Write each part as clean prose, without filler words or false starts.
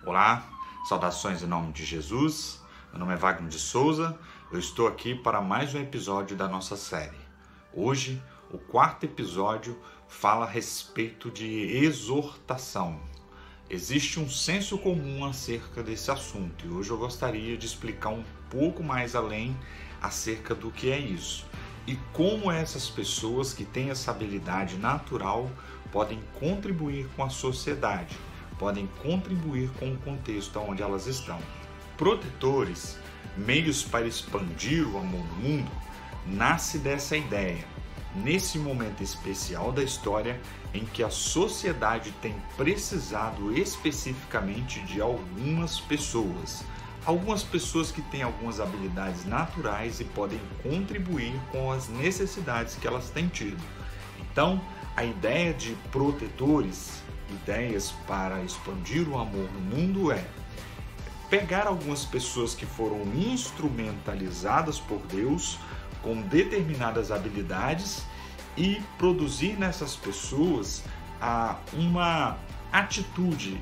Olá, saudações em nome de Jesus. Meu nome é Wagner de Souza. Eu estou aqui para mais um episódio da nossa série. Hoje, o quarto episódio fala a respeito de exortação. Existe um senso comum acerca desse assunto e hoje eu gostaria de explicar um pouco mais além acerca do que é isso e como essas pessoas que têm essa habilidade natural podem contribuir com a sociedade, podem contribuir com o contexto onde elas estão. Protetores, meios para expandir o amor no mundo, nasce dessa ideia, nesse momento especial da história em que a sociedade tem precisado especificamente de algumas pessoas que têm algumas habilidades naturais e podem contribuir com as necessidades que elas têm tido. Então, a ideia de protetores, ideias para expandir o amor no mundo é pegar algumas pessoas que foram instrumentalizadas por Deus com determinadas habilidades e produzir nessas pessoas uma atitude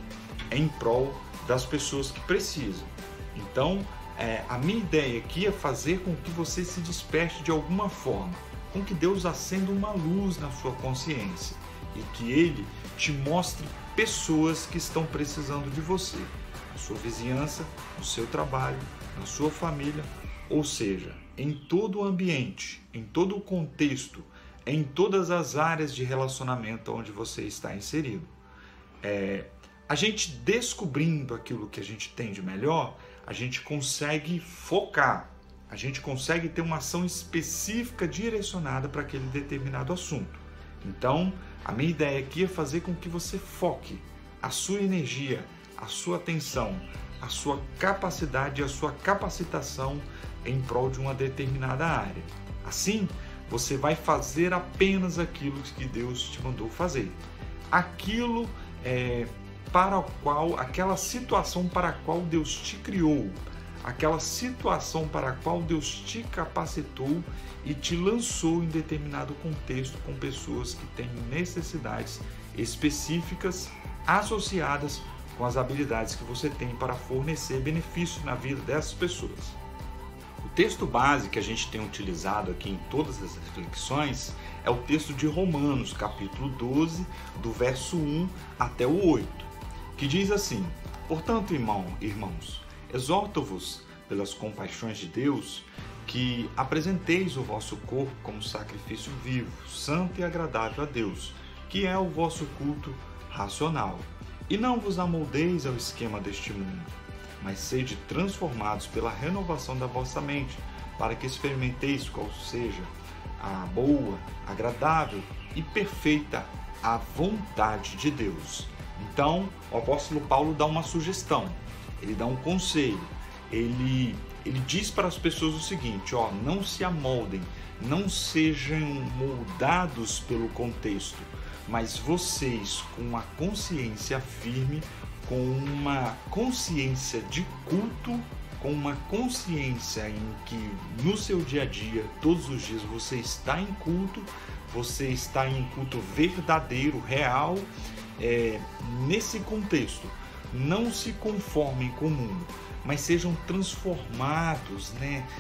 em prol das pessoas que precisam. Então, a minha ideia aqui é fazer com que você se desperte de alguma forma, com que Deus acenda uma luz na sua consciência e que Ele te mostre pessoas que estão precisando de você, na sua vizinhança, no seu trabalho, na sua família, ou seja, em todo o ambiente, em todo o contexto, em todas as áreas de relacionamento onde você está inserido. A gente descobrindo aquilo que a gente tem de melhor, a gente consegue focar, a gente consegue ter uma ação específica direcionada para aquele determinado assunto. Então, a minha ideia aqui é fazer com que você foque a sua energia, a sua atenção, a sua capacidade e a sua capacitação em prol de uma determinada área. Assim, você vai fazer apenas aquilo que Deus te mandou fazer. Aquilo para o qual, aquela situação para a qual Deus te criou, aquela situação para a qual Deus te capacitou e te lançou em determinado contexto com pessoas que têm necessidades específicas associadas com as habilidades que você tem para fornecer benefício na vida dessas pessoas. O texto base que a gente tem utilizado aqui em todas as reflexões é o texto de Romanos, capítulo 12, do verso 1 até o 8, que diz assim: Portanto, irmãos, exorto-vos pelas compaixões de Deus que apresenteis o vosso corpo como sacrifício vivo, santo e agradável a Deus, que é o vosso culto racional. E não vos amoldeis ao esquema deste mundo, mas sede transformados pela renovação da vossa mente, para que experimenteis qual seja a boa, agradável e perfeita a vontade de Deus. Então, o apóstolo Paulo dá uma sugestão, ele dá um conselho, ele diz para as pessoas o seguinte: não se amoldem, não sejam moldados pelo contexto, mas vocês, com uma consciência firme, com uma consciência de culto, com uma consciência em que no seu dia a dia, todos os dias, você está em culto verdadeiro, real, nesse contexto. Não se conformem com o mundo, mas sejam transformados,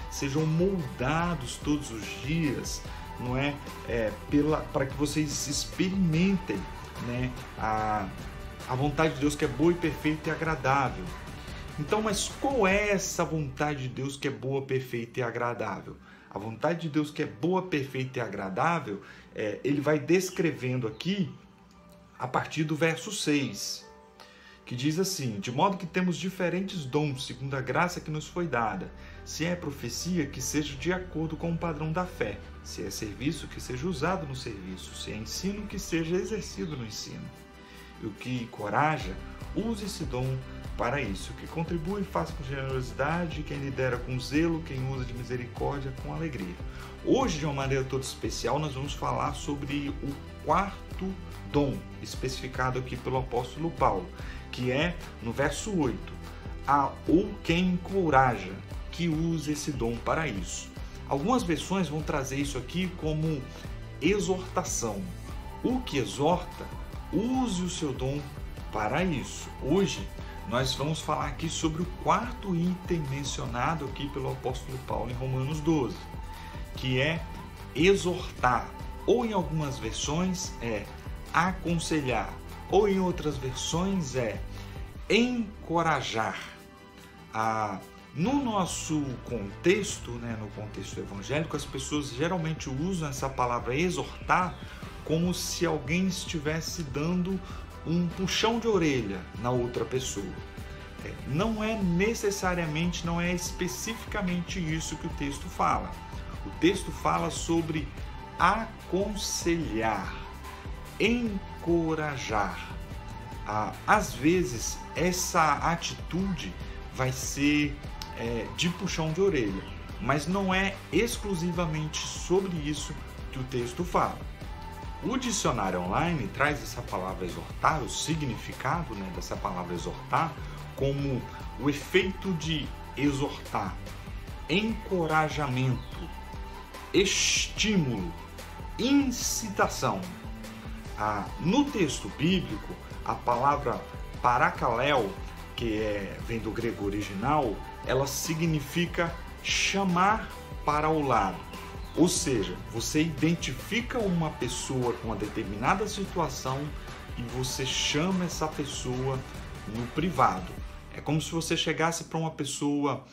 sejam moldados todos os dias, não é? Para que vocês experimentem, a vontade de Deus que é boa e perfeita e agradável. Então, mas qual é essa vontade de Deus que é boa, perfeita e agradável? A vontade de Deus que é boa, perfeita e agradável, ele vai descrevendo aqui a partir do verso 6, que diz assim: de modo que temos diferentes dons, segundo a graça que nos foi dada. Se é profecia, que seja de acordo com o padrão da fé. Se é serviço, que seja usado no serviço. Se é ensino, que seja exercido no ensino. E o que encoraja, use esse dom para isso. O que contribui, faça com generosidade. Quem lidera com zelo, quem usa de misericórdia, com alegria. Hoje, de uma maneira toda especial, nós vamos falar sobre o quarto dom, especificado aqui pelo apóstolo Paulo, que é no verso 8, ou quem encoraja, que use esse dom para isso. Algumas versões vão trazer isso aqui como exortação. O que exorta, use o seu dom para isso. Hoje, nós vamos falar aqui sobre o quarto item mencionado aqui pelo apóstolo Paulo em Romanos 12, que é exortar, ou em algumas versões é aconselhar, ou em outras versões é encorajar. No nosso contexto, no contexto evangélico, as pessoas geralmente usam essa palavra exortar como se alguém estivesse dando um puxão de orelha na outra pessoa. Não é necessariamente, não é especificamente isso que o texto fala. O texto fala sobre aconselhar, encorajar. Às vezes, essa atitude vai ser de puxão de orelha, mas não é exclusivamente sobre isso que o texto fala. O dicionário online traz essa palavra exortar, o significado dessa palavra exortar, como o efeito de exortar, encorajamento, estímulo, incitação. No texto bíblico, a palavra parakaleo, que vem do grego original, ela significa chamar para o lado. Ou seja, você identifica uma pessoa com uma determinada situação e você chama essa pessoa no privado. É como se você chegasse para uma pessoa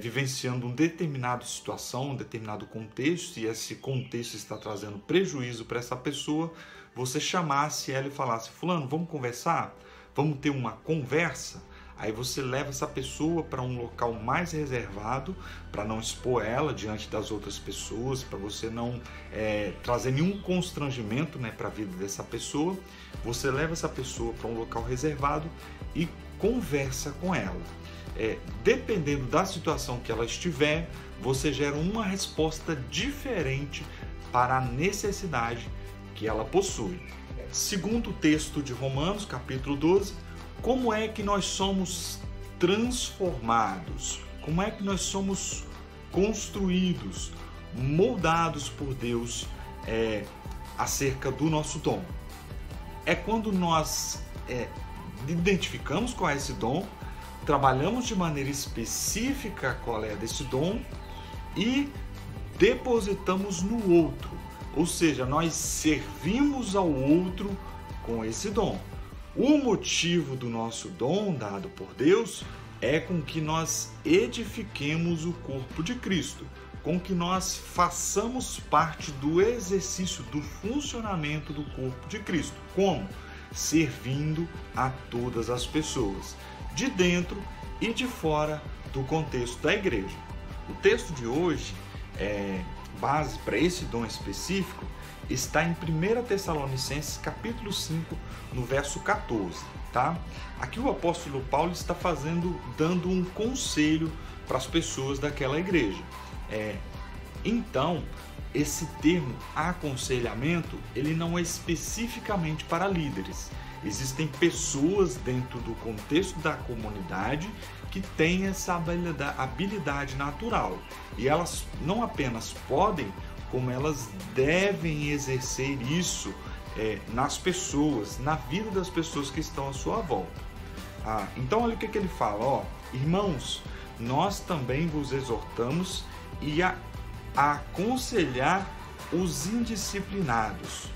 vivenciando uma determinada situação, um determinado contexto, e esse contexto está trazendo prejuízo para essa pessoa, você chamasse ela e falasse: fulano, vamos conversar? Vamos ter uma conversa? Aí você leva essa pessoa para um local mais reservado, para não expor ela diante das outras pessoas, para você não trazer nenhum constrangimento para a vida dessa pessoa. Você leva essa pessoa para um local reservado e conversa com ela. Dependendo da situação que ela estiver, você gera uma resposta diferente para a necessidade que ela possui. Segundo o texto de Romanos, capítulo 12, como é que nós somos transformados? Como é que nós somos construídos, moldados por Deus acerca do nosso dom? É quando nós identificamos qual é esse dom, trabalhamos de maneira específica qual é desse dom e depositamos no outro. Ou seja, nós servimos ao outro com esse dom. O motivo do nosso dom dado por Deus é com que nós edifiquemos o corpo de Cristo, com que nós façamos parte do exercício do funcionamento do corpo de Cristo. Como? Servindo a todas as pessoas, de dentro e de fora do contexto da igreja. O texto de hoje, base para esse dom específico, está em 1 Tessalonicenses capítulo 5, no verso 14, tá? Aqui o apóstolo Paulo está dando um conselho para as pessoas daquela igreja. Então, esse termo aconselhamento, ele não é especificamente para líderes. Existem pessoas dentro do contexto da comunidade que têm essa habilidade natural. E elas não apenas podem, como elas devem exercer isso nas pessoas, na vida das pessoas que estão à sua volta. Então olha o que ele fala, irmãos, nós também vos exortamos e a aconselhar os indisciplinados,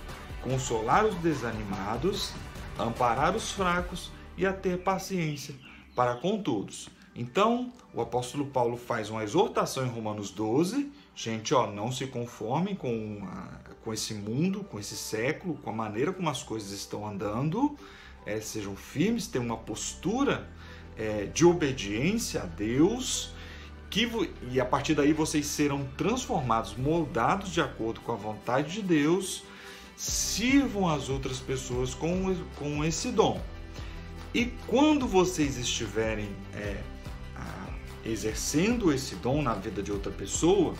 consolar os desanimados, amparar os fracos e a ter paciência para com todos. Então, o apóstolo Paulo faz uma exortação em Romanos 12, gente, não se conformem com esse mundo, com esse século, com a maneira como as coisas estão andando, sejam firmes, tenham uma postura de obediência a Deus, e a partir daí vocês serão transformados, moldados de acordo com a vontade de Deus, sirvam as outras pessoas com esse dom. E quando vocês estiverem exercendo esse dom na vida de outra pessoa,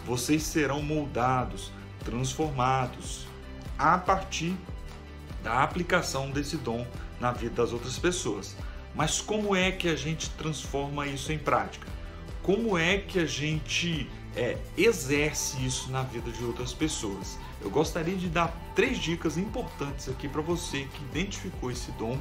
vocês serão moldados, transformados a partir da aplicação desse dom na vida das outras pessoas. Mas como é que a gente transforma isso em prática? Como é que a gente exerce isso na vida de outras pessoas? Eu gostaria de dar 3 dicas importantes aqui para você que identificou esse dom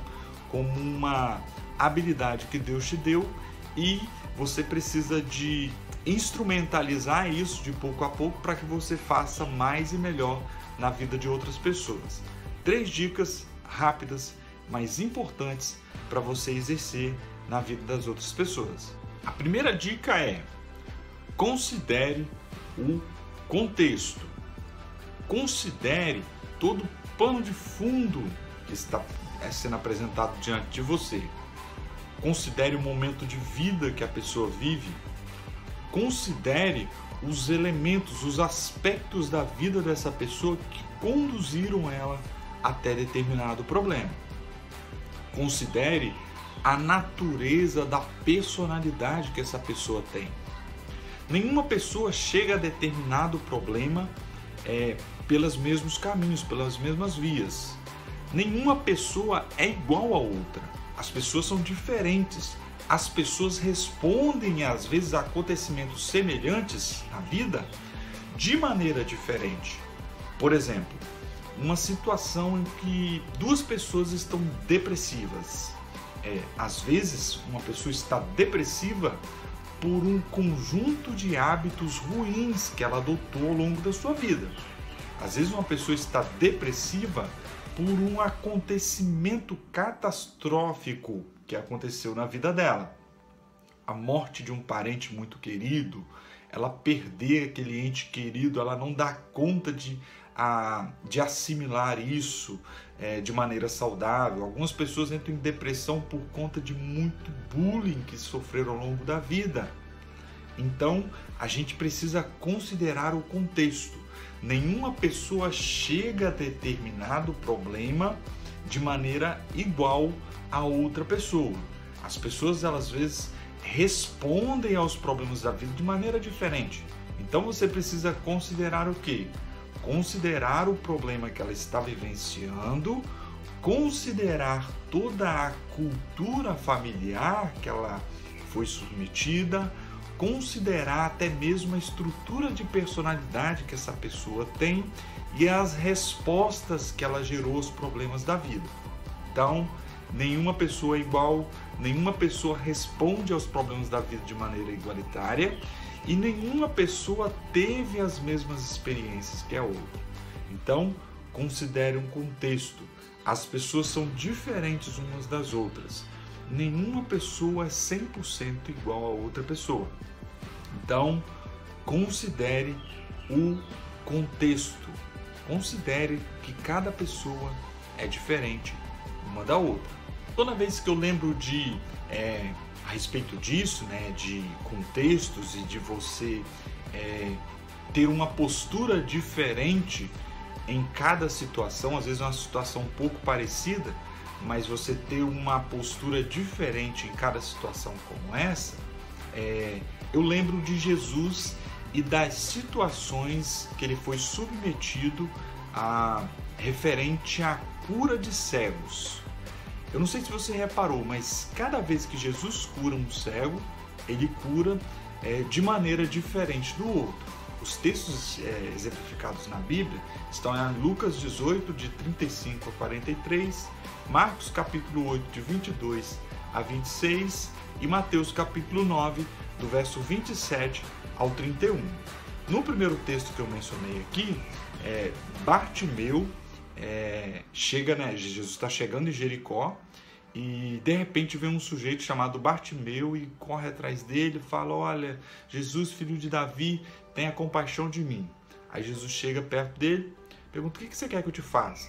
como uma habilidade que Deus te deu e você precisa de instrumentalizar isso de pouco a pouco para que você faça mais e melhor na vida de outras pessoas. 3 dicas rápidas, mas importantes para você exercer na vida das outras pessoas. A primeira dica é: considere o contexto. Considere todo o pano de fundo que está sendo apresentado diante de você. Considere o momento de vida que a pessoa vive. Considere os elementos, os aspectos da vida dessa pessoa que conduziram ela até determinado problema. Considere a natureza da personalidade que essa pessoa tem. Nenhuma pessoa chega a determinado problema pelos mesmos caminhos, pelas mesmas vias. Nenhuma pessoa é igual a outra. As pessoas são diferentes. As pessoas respondem, às vezes, a acontecimentos semelhantes na vida de maneira diferente. Por exemplo, uma situação em que 2 pessoas estão depressivas. Às vezes, uma pessoa está depressiva por um conjunto de hábitos ruins que ela adotou ao longo da sua vida. Às vezes, uma pessoa está depressiva por um acontecimento catastrófico que aconteceu na vida dela. A morte de um parente muito querido, ela perder aquele ente querido, ela não dá conta de assimilar isso de maneira saudável. Algumas pessoas entram em depressão por conta de muito bullying que sofreram ao longo da vida. Então, a gente precisa considerar o contexto. Nenhuma pessoa chega a determinado problema de maneira igual a outra pessoa. As pessoas, elas, às vezes, respondem aos problemas da vida de maneira diferente. Então, você precisa considerar o quê? Considerar o problema que ela está vivenciando, considerar toda a cultura familiar que ela foi submetida, considerar até mesmo a estrutura de personalidade que essa pessoa tem e as respostas que ela gerou aos problemas da vida. Então, nenhuma pessoa é igual, nenhuma pessoa responde aos problemas da vida de maneira igualitária e nenhuma pessoa teve as mesmas experiências que a outra. Então, considere um contexto. As pessoas são diferentes umas das outras. Nenhuma pessoa é 100% igual a outra pessoa. Então, considere o contexto. Considere que cada pessoa é diferente uma da outra. Toda vez que eu lembro a respeito disso, de contextos e de você ter uma postura diferente em cada situação, às vezes uma situação um pouco parecida, mas você ter uma postura diferente em cada situação como essa, eu lembro de Jesus e das situações que ele foi submetido referente à cura de cegos. Eu não sei se você reparou, mas cada vez que Jesus cura um cego, ele cura de maneira diferente do outro. Os textos exemplificados na Bíblia estão em Lucas 18, de 35 a 43, Marcos capítulo 8, de 22 a 26 e Mateus capítulo 9, do verso 27 ao 31. No primeiro texto que eu mencionei aqui, Bartimeu chega, Jesus está chegando em Jericó e de repente vem um sujeito chamado Bartimeu e corre atrás dele e fala: olha, Jesus, filho de Davi, tenha compaixão de mim. Aí Jesus chega perto dele, pergunta: o que você quer que eu te faça?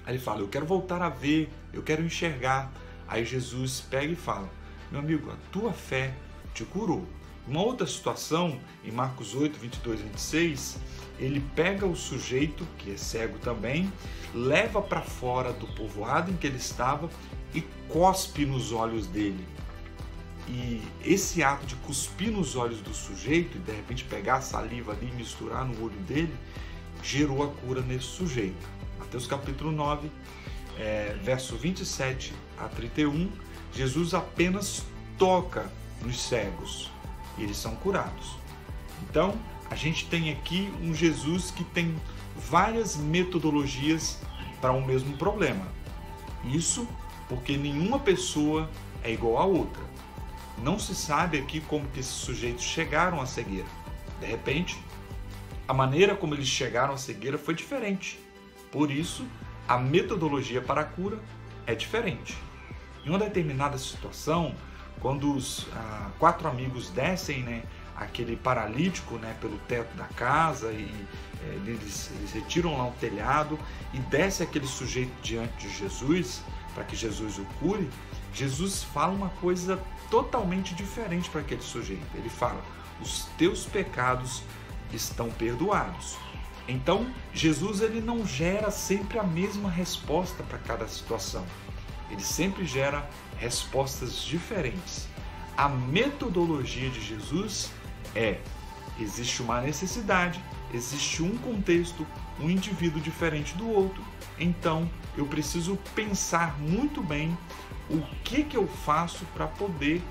Aí ele fala: eu quero voltar a ver, eu quero enxergar. Aí Jesus pega e fala: meu amigo, a tua fé te curou. Uma outra situação, em Marcos 8, 22 e 26, ele pega o sujeito, que é cego também, leva para fora do povoado em que ele estava e cospe nos olhos dele. E esse ato de cuspir nos olhos do sujeito e de repente pegar a saliva ali e misturar no olho dele, gerou a cura nesse sujeito. Mateus capítulo 9, verso 27 a 31, Jesus apenas toca nos cegos e eles são curados. Então, a gente tem aqui um Jesus que tem várias metodologias para um mesmo problema. Isso porque nenhuma pessoa é igual a outra. Não se sabe aqui como que esses sujeitos chegaram à cegueira. De repente, a maneira como eles chegaram à cegueira foi diferente. Por isso, a metodologia para a cura é diferente. Em uma determinada situação, quando os 4 amigos descem, aquele paralítico, pelo teto da casa, e eles retiram lá o telhado e desce aquele sujeito diante de Jesus para que Jesus o cure, Jesus fala uma coisa totalmente diferente para aquele sujeito. Ele fala: os teus pecados estão perdoados. Então, Jesus ele não gera sempre a mesma resposta para cada situação. Ele sempre gera respostas diferentes. A metodologia de Jesus existe uma necessidade, existe um contexto, um indivíduo diferente do outro. Então, eu preciso pensar muito bem o que eu faço para poder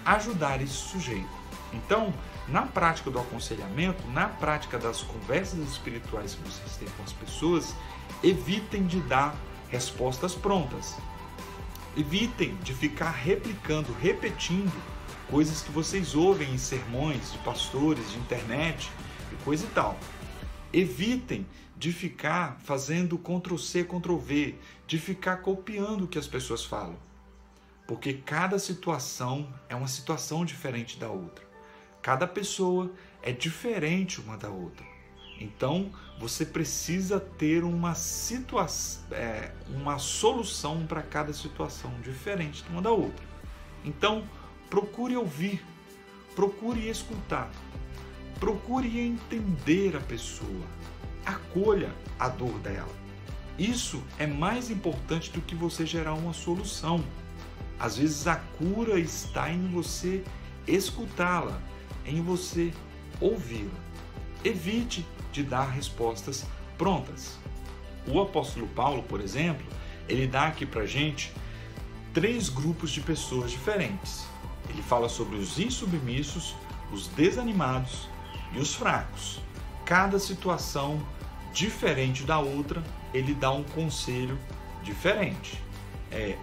ajudar esse sujeito. Então, na prática do aconselhamento, na prática das conversas espirituais que vocês têm com as pessoas, evitem de dar respostas prontas. Evitem de ficar replicando, repetindo coisas que vocês ouvem em sermões de pastores, de internet e coisa e tal. Evitem de ficar fazendo Ctrl+C, Ctrl+V, de ficar copiando o que as pessoas falam. Porque cada situação é uma situação diferente da outra. Cada pessoa é diferente uma da outra. Então, você precisa ter uma solução para cada situação diferente de uma da outra. Então, procure ouvir, procure escutar, procure entender a pessoa, acolha a dor dela. Isso é mais importante do que você gerar uma solução. Às vezes a cura está em você escutá-la, em você ouvi-la. Evite de dar respostas prontas. O apóstolo Paulo, por exemplo, ele dá aqui pra gente 3 grupos de pessoas diferentes. Ele fala sobre os insubmissos, os desanimados e os fracos. Cada situação diferente da outra, ele dá um conselho diferente.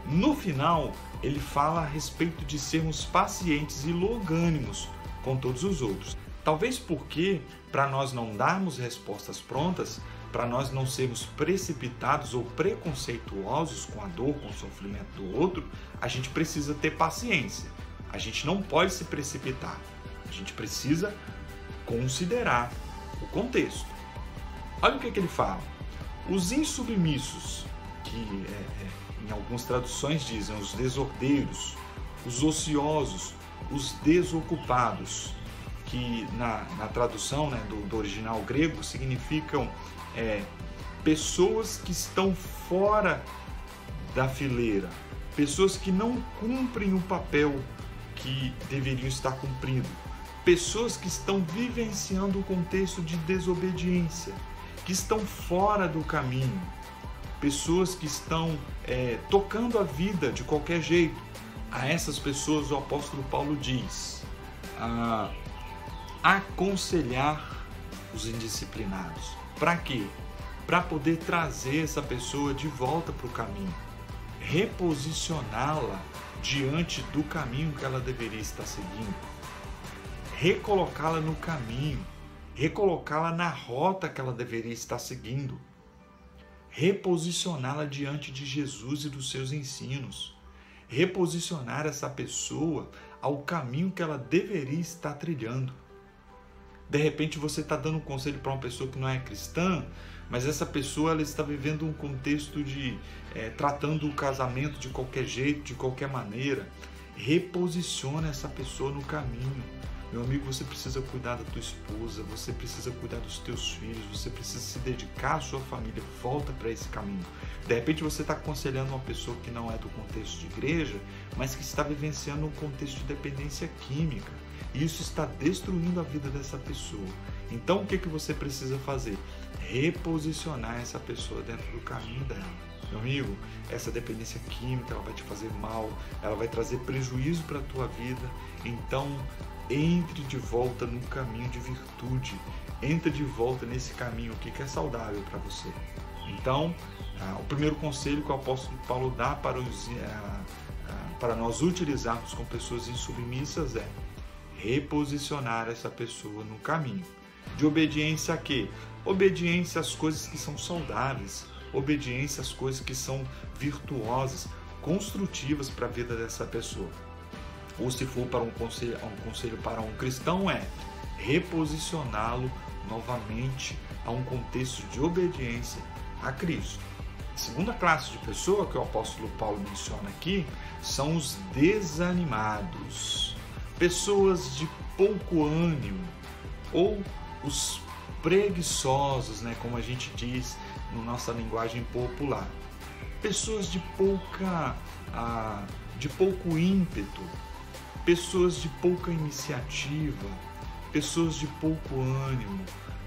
No final, ele fala a respeito de sermos pacientes e longânimos com todos os outros. Talvez porque, para nós não darmos respostas prontas, para nós não sermos precipitados ou preconceituosos com a dor, com o sofrimento do outro, a gente precisa ter paciência. A gente não pode se precipitar. A gente precisa considerar o contexto. Olha o que ele fala. Os insubmissos, que em algumas traduções dizem os desordeiros, os ociosos, os desocupados, que na tradução do original grego significam pessoas que estão fora da fileira, pessoas que não cumprem o papel que deveriam estar cumprindo, pessoas que estão vivenciando o contexto de desobediência, que estão fora do caminho, pessoas que estão tocando a vida de qualquer jeito. A essas pessoas o apóstolo Paulo diz: aconselhar os indisciplinados. Para quê? Para poder trazer essa pessoa de volta para o caminho, reposicioná-la diante do caminho que ela deveria estar seguindo, recolocá-la no caminho, recolocá-la na rota que ela deveria estar seguindo, reposicioná-la diante de Jesus e dos seus ensinos, reposicionar essa pessoa ao caminho que ela deveria estar trilhando. De repente você está dando um conselho para uma pessoa que não é cristã, mas essa pessoa ela está vivendo um contexto de tratando o casamento de qualquer jeito, de qualquer maneira. Reposiciona essa pessoa no caminho. Meu amigo, você precisa cuidar da tua esposa, você precisa cuidar dos teus filhos, você precisa se dedicar à sua família, volta para esse caminho. De repente você está aconselhando uma pessoa que não é do contexto de igreja, mas que está vivenciando um contexto de dependência química. E isso está destruindo a vida dessa pessoa. Então o que você precisa fazer? Reposicionar essa pessoa dentro do caminho dela. Meu amigo, essa dependência química ela vai te fazer mal, ela vai trazer prejuízo para a tua vida. Então entre de volta no caminho de virtude, entre de volta nesse caminho aqui que é saudável para você. Então, o primeiro conselho que o apóstolo Paulo dá para para nós utilizarmos com pessoas insubmissas é reposicionar essa pessoa no caminho. De obediência a quê? Obediência às coisas que são saudáveis, obediência às coisas que são virtuosas, construtivas para a vida dessa pessoa. Ou se for para um conselho para um cristão é reposicioná-lo novamente a um contexto de obediência a Cristo. A segunda classe de pessoa que o apóstolo Paulo menciona aqui são os desanimados, pessoas de pouco ânimo, ou os preguiçosos, como a gente diz na nossa linguagem popular. Pessoas de pouco ímpeto, pessoas de pouca iniciativa, pessoas de pouco ânimo,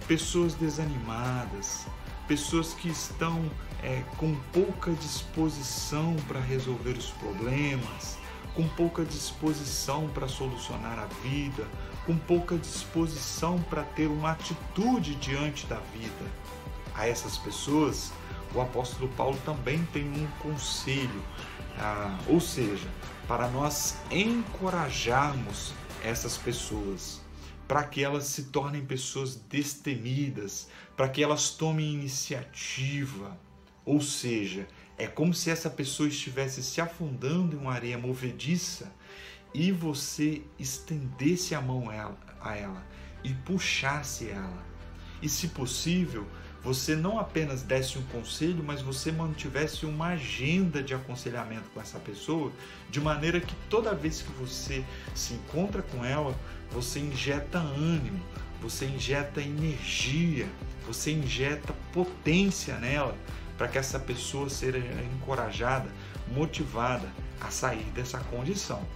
pessoas desanimadas, pessoas que estão com pouca disposição para resolver os problemas, com pouca disposição para solucionar a vida, com pouca disposição para ter uma atitude diante da vida. A essas pessoas, o apóstolo Paulo também tem um conselho, ou seja, para nós encorajarmos essas pessoas, para que elas se tornem pessoas destemidas, para que elas tomem iniciativa. Ou seja, é como se essa pessoa estivesse se afundando em uma areia movediça e você estendesse a mão a ela e puxasse ela. E, se possível, você não apenas desse um conselho, mas você mantivesse uma agenda de aconselhamento com essa pessoa, de maneira que toda vez que você se encontra com ela, você injeta ânimo, você injeta energia, você injeta potência nela, para que essa pessoa seja encorajada, motivada a sair dessa condição.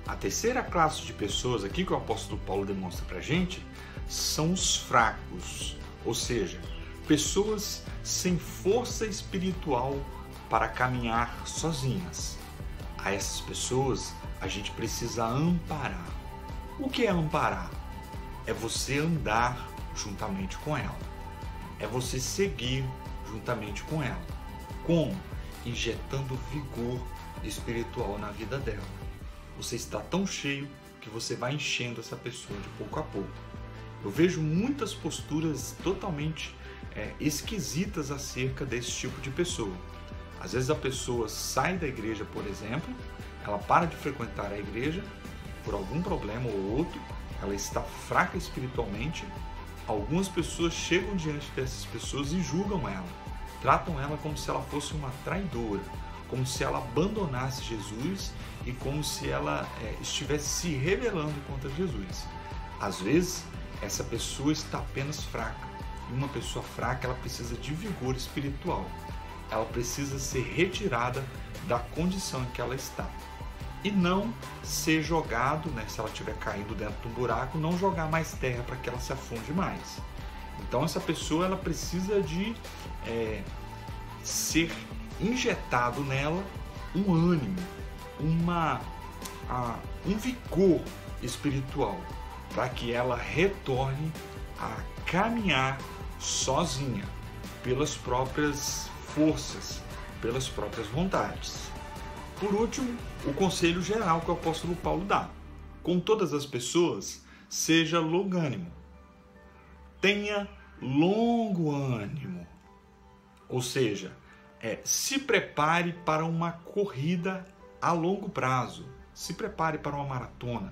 A terceira classe de pessoas aqui que o apóstolo Paulo demonstra para a gente são os fracos, ou seja, pessoas sem força espiritual para caminhar sozinhas. A essas pessoas a gente precisa amparar. O que é amparar? É você andar juntamente com ela, é você seguir juntamente com ela. Como? Injetando vigor espiritual na vida dela. Você está tão cheio que você vai enchendo essa pessoa de pouco a pouco. Eu vejo muitas posturas totalmente esquisitas acerca desse tipo de pessoa. Às vezes a pessoa sai da igreja, por exemplo, ela para de frequentar a igreja por algum problema ou outro, ela está fraca espiritualmente. Algumas pessoas chegam diante dessas pessoas e julgam ela, tratam ela como se ela fosse uma traidora, como se ela abandonasse Jesus e como se ela estivesse se rebelando contra Jesus. Às vezes, essa pessoa está apenas fraca, e uma pessoa fraca ela precisa de vigor espiritual, ela precisa ser retirada da condição em que ela está. E não ser jogado, se ela estiver caindo dentro de um buraco, não jogar mais terra para que ela se afunde mais. Então essa pessoa ela precisa de ser injetado nela um ânimo, um vigor espiritual, para que ela retorne a caminhar sozinha, pelas próprias forças, pelas próprias vontades. Por último, o conselho geral que o apóstolo Paulo dá: com todas as pessoas, seja longânimo, tenha longo ânimo, ou seja, se prepare para uma corrida a longo prazo, se prepare para uma maratona,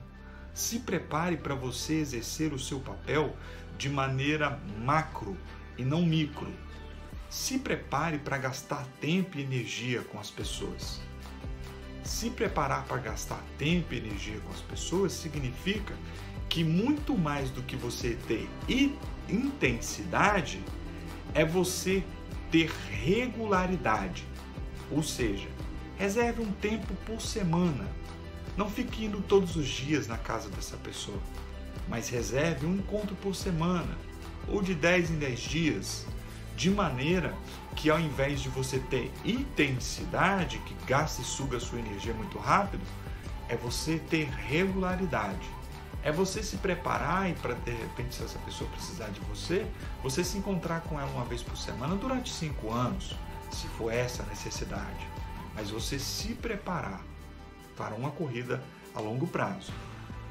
se prepare para você exercer o seu papel de maneira macro e não micro, se prepare para gastar tempo e energia com as pessoas. Se preparar para gastar tempo e energia com as pessoas significa que muito mais do que você ter intensidade é você ter regularidade. Ou seja, reserve um tempo por semana. Não fique indo todos os dias na casa dessa pessoa, mas reserve um encontro por semana ou de 10 em 10 dias, de maneira que ao invés de você ter intensidade, que gasta e suga a sua energia muito rápido, é você ter regularidade. É você se preparar e para de repente, se essa pessoa precisar de você, você se encontrar com ela uma vez por semana durante 5 anos, se for essa a necessidade. Mas você se preparar para uma corrida a longo prazo.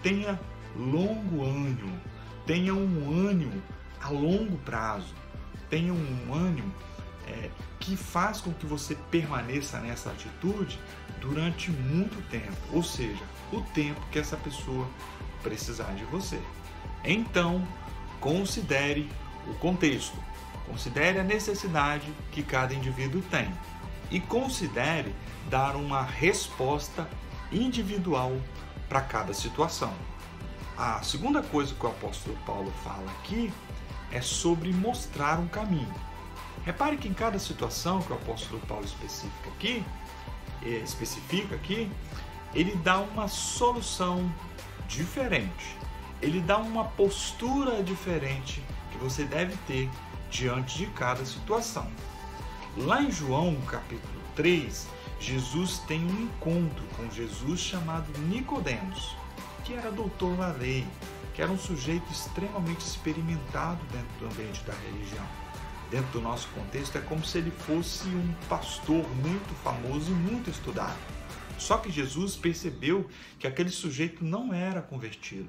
Tenha longo ânimo, tenha um ânimo a longo prazo, tenha um ânimo que faz com que você permaneça nessa atitude durante muito tempo, ou seja, o tempo que essa pessoa precisar de você. Então, considere o contexto, considere a necessidade que cada indivíduo tem e considere dar uma resposta individual para cada situação. A segunda coisa que o apóstolo Paulo fala aqui é sobre mostrar um caminho. Repare que em cada situação que o apóstolo Paulo especifica aqui, ele dá uma solução diferente. Ele dá uma postura diferente que você deve ter diante de cada situação. Lá em João, capítulo 3, Jesus tem um encontro com Jesus chamado Nicodemos, que era doutor da lei, que era um sujeito extremamente experimentado dentro do ambiente da religião. Dentro do nosso contexto, é como se ele fosse um pastor muito famoso e muito estudado. Só que Jesus percebeu que aquele sujeito não era convertido.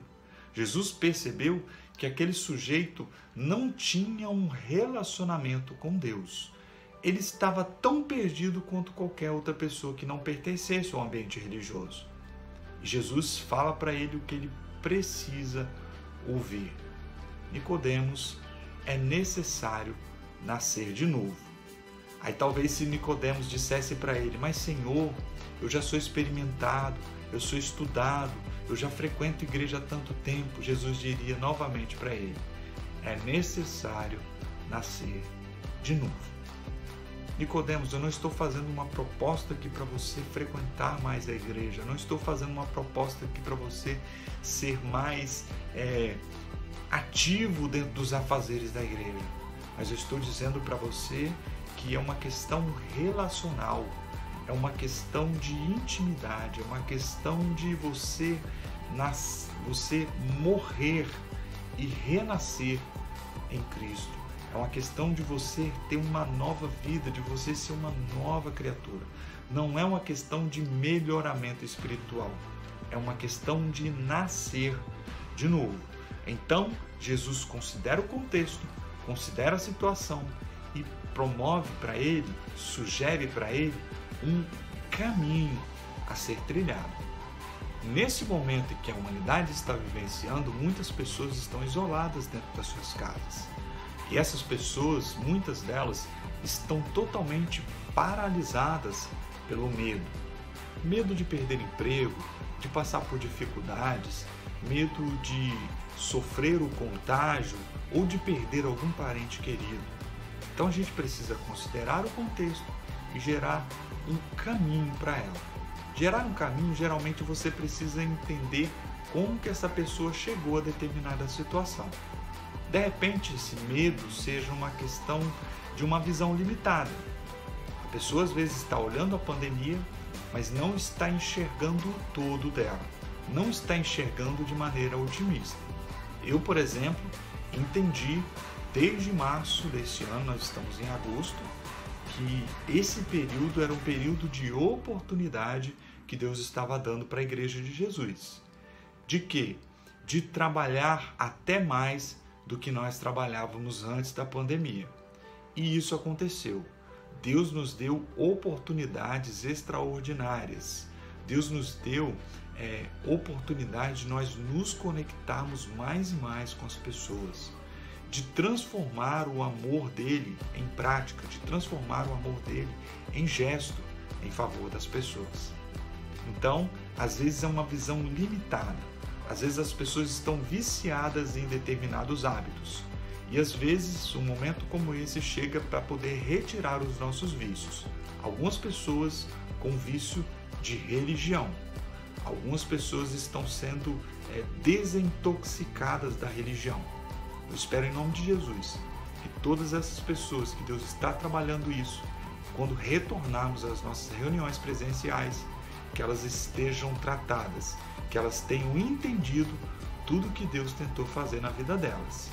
Jesus percebeu que aquele sujeito não tinha um relacionamento com Deus. Ele estava tão perdido quanto qualquer outra pessoa que não pertencesse ao ambiente religioso. E Jesus fala para ele o que ele precisa ouvir. Nicodemos, é necessário nascer de novo. Aí talvez se Nicodemos dissesse para ele: mas Senhor, eu já sou experimentado, eu sou estudado, eu já frequento igreja há tanto tempo, Jesus diria novamente para ele: é necessário nascer de novo. Nicodemos, eu não estou fazendo uma proposta aqui para você frequentar mais a igreja, eu não estou fazendo uma proposta aqui para você ser mais ativo dentro dos afazeres da igreja, mas eu estou dizendo para você que é uma questão relacional, é uma questão de intimidade, é uma questão de você morrer e renascer em Cristo. É uma questão de você ter uma nova vida, de você ser uma nova criatura. Não é uma questão de melhoramento espiritual, é uma questão de nascer de novo. Então, Jesus considera o contexto, considera a situação e promove para ele, sugere para ele um caminho a ser trilhado. Nesse momento em que a humanidade está vivenciando, muitas pessoas estão isoladas dentro das suas casas. E essas pessoas, muitas delas, estão totalmente paralisadas pelo medo. Medo de perder emprego, de passar por dificuldades, medo de sofrer o contágio ou de perder algum parente querido. Então a gente precisa considerar o contexto e gerar um caminho para ela. Gerar um caminho, geralmente você precisa entender como que essa pessoa chegou a determinada situação. De repente, esse medo seja uma questão de uma visão limitada. A pessoa às vezes está olhando a pandemia, mas não está enxergando o todo dela, não está enxergando de maneira otimista. Eu, por exemplo, entendi desde março deste ano, nós estamos em agosto, que esse período era um período de oportunidade que Deus estava dando para a Igreja de Jesus. De quê? De trabalhar até mais do que nós trabalhávamos antes da pandemia. E isso aconteceu. Deus nos deu oportunidades extraordinárias. Deus nos deu oportunidade de nós nos conectarmos mais e mais com as pessoas, de transformar o amor dele em prática, de transformar o amor dele em gesto em favor das pessoas. Então, às vezes é uma visão limitada. Às vezes as pessoas estão viciadas em determinados hábitos. E às vezes um momento como esse chega para poder retirar os nossos vícios. Algumas pessoas com vício de religião. Algumas pessoas estão sendo desintoxicadas da religião. Eu espero em nome de Jesus que todas essas pessoas que Deus está trabalhando isso, quando retornarmos às nossas reuniões presenciais, que elas estejam tratadas, que elas tenham entendido tudo que Deus tentou fazer na vida delas.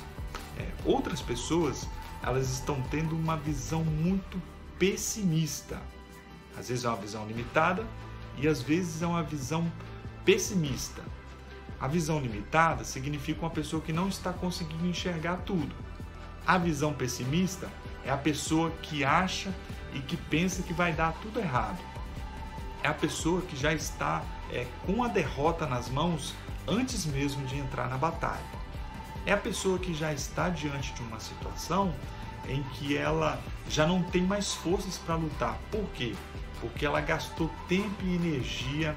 Outras pessoas, elas estão tendo uma visão muito pessimista. Às vezes é uma visão limitada, e às vezes é uma visão pessimista. A visão limitada significa uma pessoa que não está conseguindo enxergar tudo. A visão pessimista é a pessoa que acha e que pensa que vai dar tudo errado. É a pessoa que já está com a derrota nas mãos antes mesmo de entrar na batalha. É a pessoa que já está diante de uma situação em que ela já não tem mais forças para lutar. Por quê? Porque ela gastou tempo e energia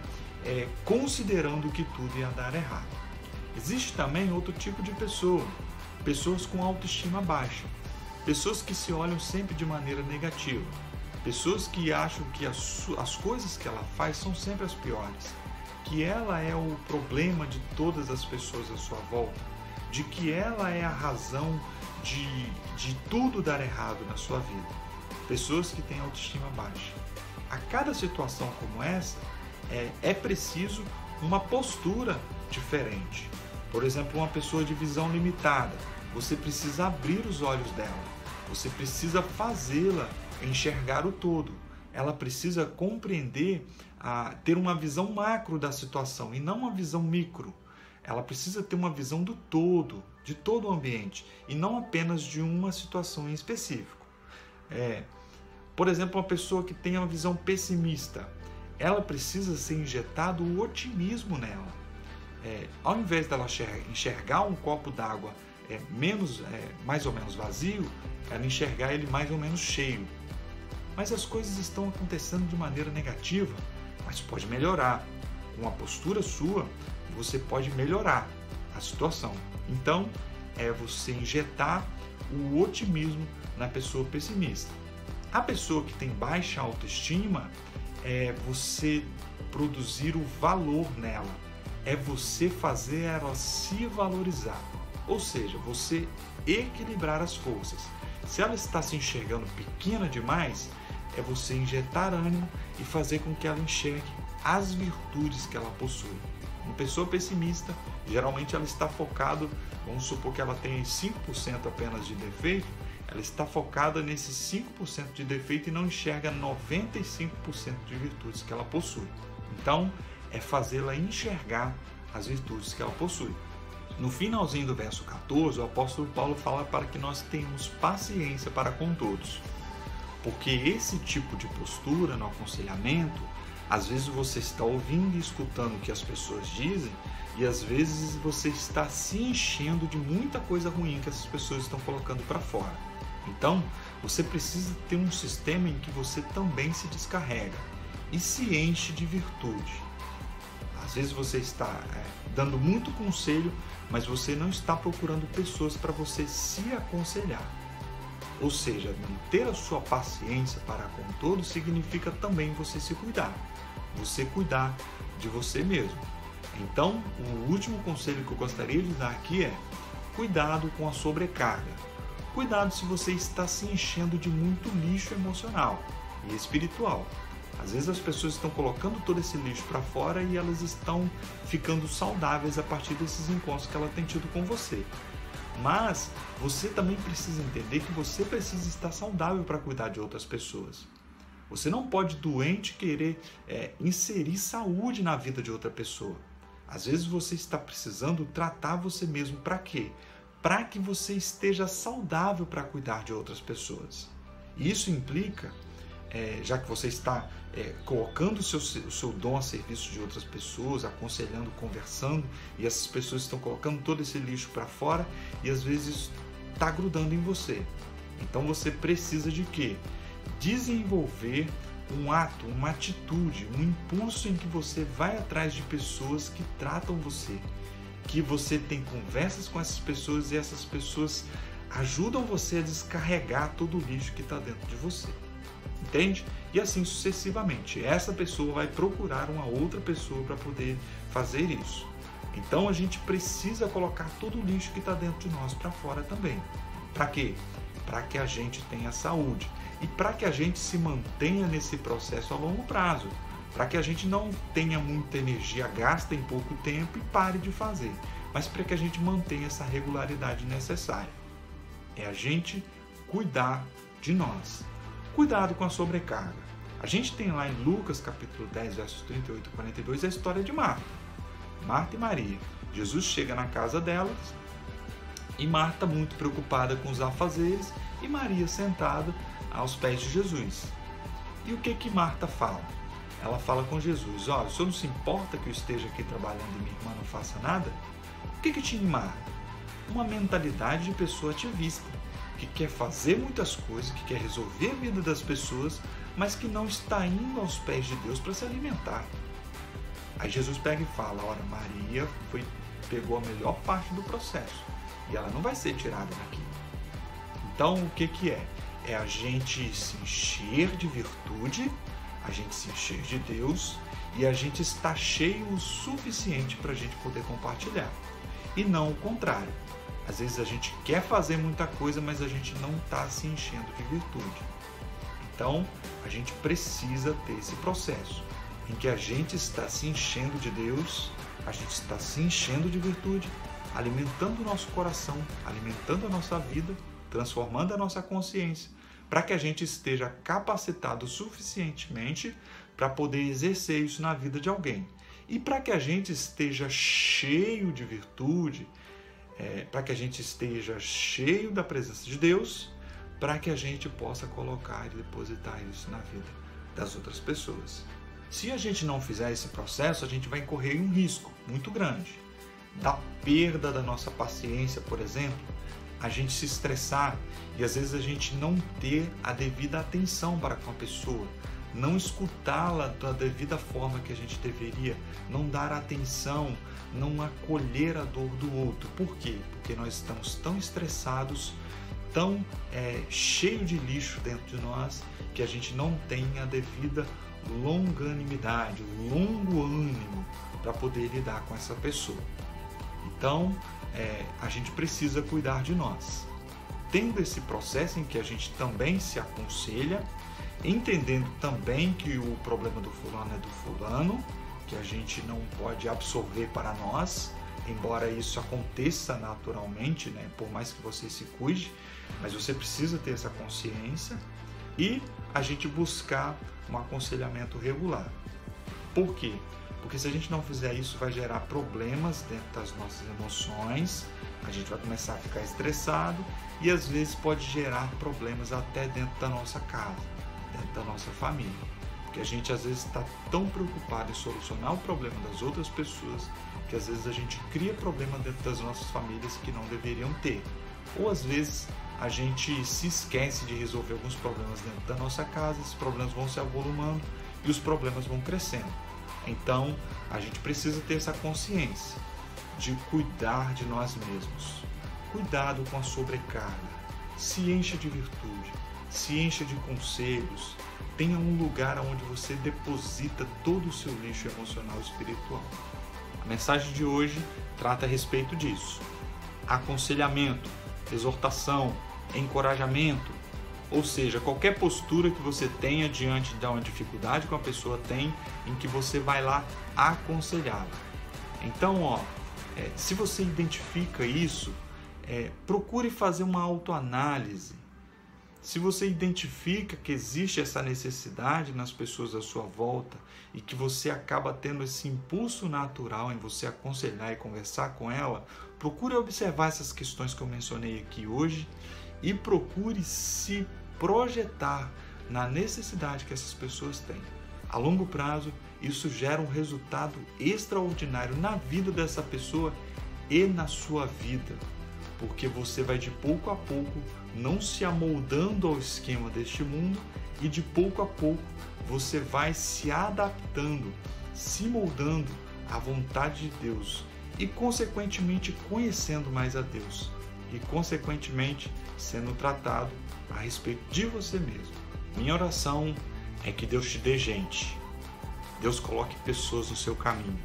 considerando que tudo ia dar errado. Existe também outro tipo de pessoa, pessoas com autoestima baixa, pessoas que se olham sempre de maneira negativa, pessoas que acham que as coisas que ela faz são sempre as piores, que ela é o problema de todas as pessoas à sua volta, de que ela é a razão de tudo dar errado na sua vida. Pessoas que têm autoestima baixa. A cada situação como essa, é preciso uma postura diferente. Por exemplo, uma pessoa de visão limitada, você precisa abrir os olhos dela, você precisa fazê-la enxergar o todo. Ela precisa compreender, ter uma visão macro da situação e não uma visão micro. Ela precisa ter uma visão do todo, de todo o ambiente, e não apenas de uma situação em específico. Por exemplo, uma pessoa que tem uma visão pessimista, ela precisa ser injetado o otimismo nela. Ao invés dela enxergar um copo d'água mais ou menos vazio, ela enxergar ele mais ou menos cheio. Mas as coisas estão acontecendo de maneira negativa, mas pode melhorar. Com a postura sua, você pode melhorar a situação. Então, é você injetar o otimismo na pessoa pessimista. A pessoa que tem baixa autoestima é você produzir o valor nela, é você fazer ela se valorizar, ou seja, você equilibrar as forças. Se ela está se enxergando pequena demais, é você injetar ânimo e fazer com que ela enxergue as virtudes que ela possui. Uma pessoa pessimista, geralmente ela está focada, vamos supor que ela tem 5% apenas de defeito, ela está focada nesses 5% de defeito e não enxerga 95% de virtudes que ela possui. Então, é fazê-la enxergar as virtudes que ela possui. No finalzinho do verso 14, o apóstolo Paulo fala para que nós tenhamos paciência para com todos. Porque esse tipo de postura no aconselhamento, às vezes você está ouvindo e escutando o que as pessoas dizem e às vezes você está se enchendo de muita coisa ruim que essas pessoas estão colocando para fora. Então, você precisa ter um sistema em que você também se descarrega e se enche de virtude. Às vezes você está dando muito conselho, mas você não está procurando pessoas para você se aconselhar. Ou seja, manter a sua paciência para com todos significa também você se cuidar. Você cuidar de você mesmo. Então, o último conselho que eu gostaria de dar aqui é: cuidado com a sobrecarga. Cuidado se você está se enchendo de muito lixo emocional e espiritual. Às vezes as pessoas estão colocando todo esse lixo para fora e elas estão ficando saudáveis a partir desses encontros que ela tem tido com você. Mas você também precisa entender que você precisa estar saudável para cuidar de outras pessoas. Você não pode, doente, querer inserir saúde na vida de outra pessoa. Às vezes você está precisando tratar você mesmo. Para quê? Para que você esteja saudável para cuidar de outras pessoas. E isso implica, já que você está colocando o seu dom a serviço de outras pessoas, aconselhando, conversando, e essas pessoas estão colocando todo esse lixo para fora e às vezes está grudando em você. Então você precisa de quê? Desenvolver um ato, uma atitude, um impulso em que você vai atrás de pessoas que tratam você, que você tem conversas com essas pessoas e essas pessoas ajudam você a descarregar todo o lixo que está dentro de você. Entende? E assim sucessivamente. Essa pessoa vai procurar uma outra pessoa para poder fazer isso. Então a gente precisa colocar todo o lixo que está dentro de nós para fora também. Para quê? Para que a gente tenha saúde e para que a gente se mantenha nesse processo a longo prazo. Para que a gente não tenha muita energia gasta em pouco tempo e pare de fazer. Mas para que a gente mantenha essa regularidade necessária. É a gente cuidar de nós. Cuidado com a sobrecarga. A gente tem lá em Lucas capítulo 10, versos 38 e 42, a história de Marta. Marta e Maria. Jesus chega na casa delas e Marta muito preocupada com os afazeres e Maria sentada aos pés de Jesus. E o que Marta fala? Ela fala com Jesus: olha, o senhor não se importa que eu esteja aqui trabalhando e minha irmã não faça nada? O que tinha em Marta? Uma mentalidade de pessoa ativista, que quer fazer muitas coisas, que quer resolver a vida das pessoas, mas que não está indo aos pés de Deus para se alimentar. Aí Jesus pega e fala: olha, Maria pegou a melhor parte do processo e ela não vai ser tirada daqui. Então, o que é? É a gente se encher de virtude, a gente se encher de Deus e a gente estar cheio o suficiente para a gente poder compartilhar. E não o contrário. Às vezes a gente quer fazer muita coisa, mas a gente não está se enchendo de virtude. Então, a gente precisa ter esse processo em que a gente está se enchendo de Deus, a gente está se enchendo de virtude, alimentando o nosso coração, alimentando a nossa vida, transformando a nossa consciência, para que a gente esteja capacitado suficientemente para poder exercer isso na vida de alguém. E para que a gente esteja cheio de virtude, para que a gente esteja cheio da presença de Deus, para que a gente possa colocar e depositar isso na vida das outras pessoas. Se a gente não fizer esse processo, a gente vai incorrer em um risco muito grande da perda da nossa paciência, por exemplo, a gente se estressar e às vezes a gente não ter a devida atenção para com a pessoa, não escutá-la da devida forma que a gente deveria, não dar atenção, não acolher a dor do outro. Por quê? Porque nós estamos tão estressados, tão cheio de lixo dentro de nós, que a gente não tem a devida longanimidade, longo ânimo para poder lidar com essa pessoa. Então, a gente precisa cuidar de nós. Tendo esse processo em que a gente também se aconselha, entendendo também que o problema do fulano é do fulano, que a gente não pode absorver para nós, embora isso aconteça naturalmente, né? Por mais que você se cuide, mas você precisa ter essa consciência e a gente buscar um aconselhamento regular. Por quê? Porque se a gente não fizer isso, vai gerar problemas dentro das nossas emoções, a gente vai começar a ficar estressado e às vezes pode gerar problemas até dentro da nossa casa, dentro da nossa família. Porque a gente às vezes está tão preocupado em solucionar o problema das outras pessoas que às vezes a gente cria problema dentro das nossas famílias que não deveriam ter. Ou às vezes a gente se esquece de resolver alguns problemas dentro da nossa casa, esses problemas vão se avolumando e os problemas vão crescendo. Então, a gente precisa ter essa consciência de cuidar de nós mesmos. Cuidado com a sobrecarga. Se encha de virtude, se encha de conselhos. Tenha um lugar onde você deposita todo o seu lixo emocional e espiritual. A mensagem de hoje trata a respeito disso. Aconselhamento, exortação, encorajamento. Ou seja, qualquer postura que você tenha diante de uma dificuldade que uma pessoa tem, em que você vai lá aconselhá-la. Então, se você identifica isso, procure fazer uma autoanálise. Se você identifica que existe essa necessidade nas pessoas à sua volta e que você acaba tendo esse impulso natural em você aconselhar e conversar com ela, procure observar essas questões que eu mencionei aqui hoje e procure se projetar na necessidade que essas pessoas têm. A longo prazo, isso gera um resultado extraordinário na vida dessa pessoa e na sua vida, porque você vai de pouco a pouco não se amoldando ao esquema deste mundo e de pouco a pouco você vai se adaptando, se moldando à vontade de Deus e consequentemente conhecendo mais a Deus e consequentemente sendo tratado a respeito de você mesmo. Minha oração é que Deus te dê gente, Deus coloque pessoas no seu caminho,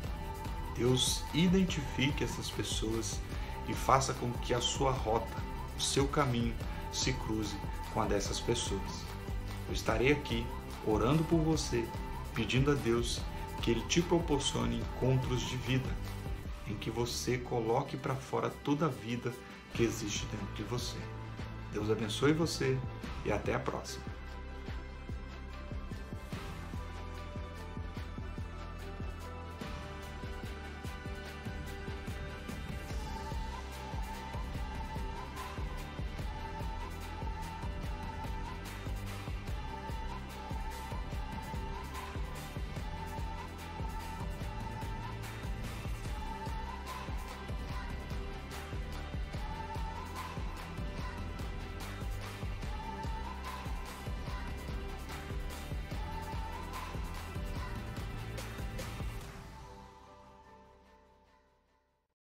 Deus identifique essas pessoas e faça com que a sua rota, o seu caminho se cruze com a dessas pessoas. Eu estarei aqui orando por você, pedindo a Deus que Ele te proporcione encontros de vida, em que você coloque para fora toda a vida que existe dentro de você. Deus abençoe você e até a próxima.